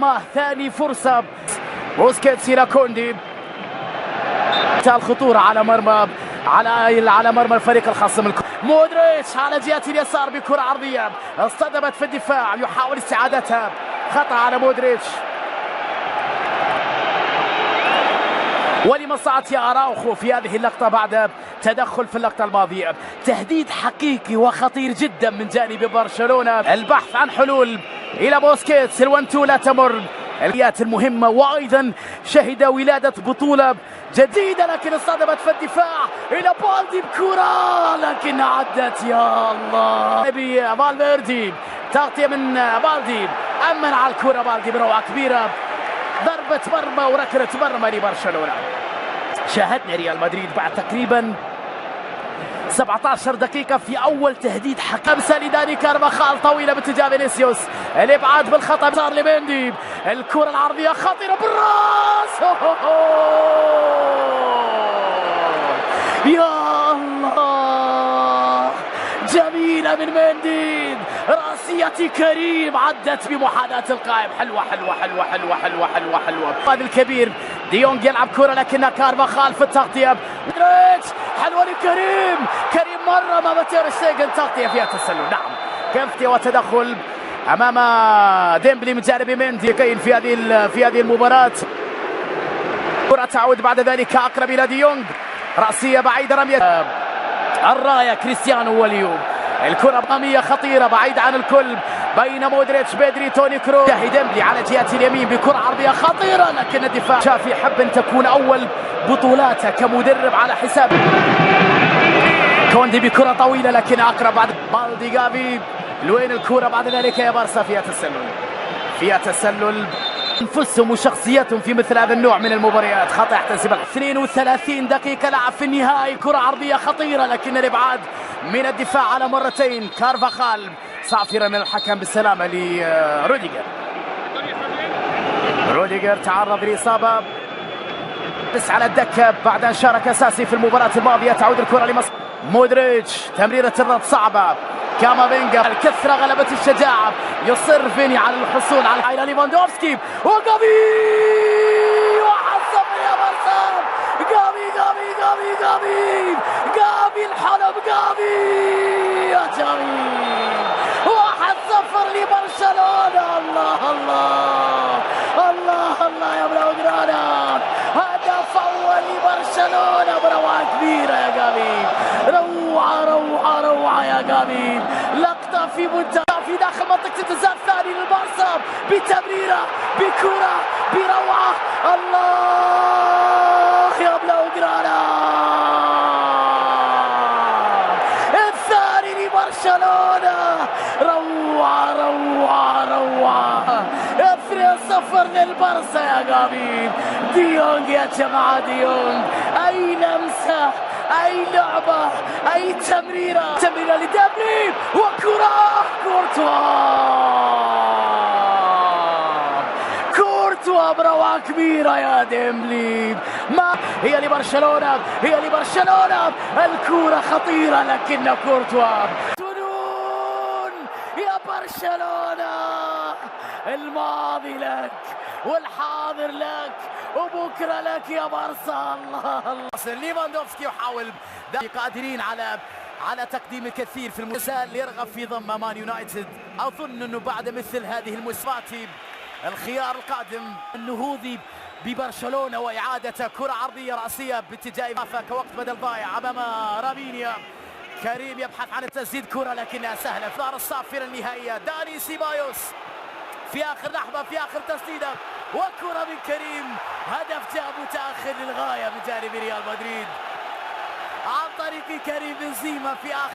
مع ثاني فرصة بوسكيتس إلى كوندي. الخطورة على مرمى على مرمى الفريق الخصم. مودريتش على جهة اليسار بكرة عرضية اصطدمت في الدفاع، يحاول استعادتها، خطأ على مودريتش. ولمصلحة أراوخو في هذه اللقطة بعد تدخل في اللقطة الماضية. تهديد حقيقي وخطير جدا من جانب برشلونة، البحث عن حلول إلى بوسكيتس. ال1-2 لا تمر اليات المهمة، وأيضا شهد ولادة بطولة جديدة، لكن اصطدمت في الدفاع إلى بالدي بكرة لكن عدت. يا الله، فالفيردي تغطية من بالدي، أمن على الكرة بالدي بروعة كبيرة، ضربة مرمى وركلة مرمى لبرشلونة. شاهدنا ريال مدريد بعد تقريبا 17 دقيقة في أول تهديد حق 5 لداني كارفاخال، طويلة باتجاه فينيسيوس، الإبعاد بالخطأ صار لمندي، الكرة العرضية خطيرة بالراس. يا الله، جميلة من مندي، راسية كريم عدت بمحاذاة القائم. حلوة حلوة حلوة حلوة حلوة حلوة حلوة. هذا الكبير ديونج يلعب كرة لكن كارفاخال في التغطية. حلوة لكريم، كريم مرة ما تير شتيجن، تغطية فيها تسلل. نعم، كفتي وتدخل أمام ديمبلي من جانب مندي كاين في هذه المباراة. كرة تعود بعد ذلك أقرب إلى ديونج، رأسية بعيدة، رمية الراية كريستيانو واليوم. الكرة رقمية خطيرة بعيدة عن الكل بين مودريتش، بدري، توني كروس. ديمبلي على جهة اليمين بكرة عرضية خطيرة لكن الدفاع. شافي يحب أن تكون أول بطولاته كمدرب على حساب كوندي بكرة طويلة لكن أقرب بعد بالدي. جافي لوين الكرة بعد ذلك يا بارسا؟ فيها تسلل انفسهم وشخصيتهم في مثل هذا النوع من المباريات. خطأ يحتسب. 32 دقيقة لعب في النهائي، كرة عرضية خطيرة لكن الإبعاد من الدفاع على مرتين. كارفاخال صافرة من الحكم بالسلامة لروديجر. روديجر تعرض لإصابة بس على الدكة بعد أن شارك أساسي في المباراة الماضية. تعود الكرة لمصر. مودريتش، تمريرة الرد صعبة. كامافينجا، الكثرة غلبت الشجاعة، يصر فيني على الحصول على ليفاندوفسكي وجافي. 1-0 يا بارسا. جافي الحلب، يا جميل. 1-0 لبرشلونة. الله الله الله الله يا بلاوغرانا، هدف أول لبرشلونة بروعة كبيرة يا جافي. روعة يا جافي، لقطة في منتهى في داخل منطقة الجزاء الثاني للبارسا، بتمريرة بكرة بروعة. الله يا بلاوغرانا، الثاني لبرشلونة. روعة 3-0 للبارسا يا جافي. ديونج يا جماعة، ديونج، أي لمسة، أي لعبة، أي تمريرة لديمبلي، وكرة كورتوا بروعة كبيرة يا ديمبلي. ما هي لبرشلونة، الكرة خطيرة لكن كورتوا. جنون يا برشلونة، الماضي لك والحاضر لك وبكرة لك يا بارسا. الله. ليفاندوفسكي يحاول، قادرين على تقديم الكثير في المسال، يرغب في ضم مان يونايتد. أظن أنه بعد مثل هذه المسابقات الخيار القادم النهوض ببرشلونة وإعادة كرة عرضية رأسية باتجاه كوقت بدل ضايع أمام رامينيا. كريم يبحث عن التسديد، كرة لكنها سهلة. في الصافرة النهائية داني سيبايوس في آخر لحظة، في آخر تسديدة، وكرة من كريم. هدف جاء متأخر للغاية من جانب ريال مدريد عن طريق كريم بنزيما في آخر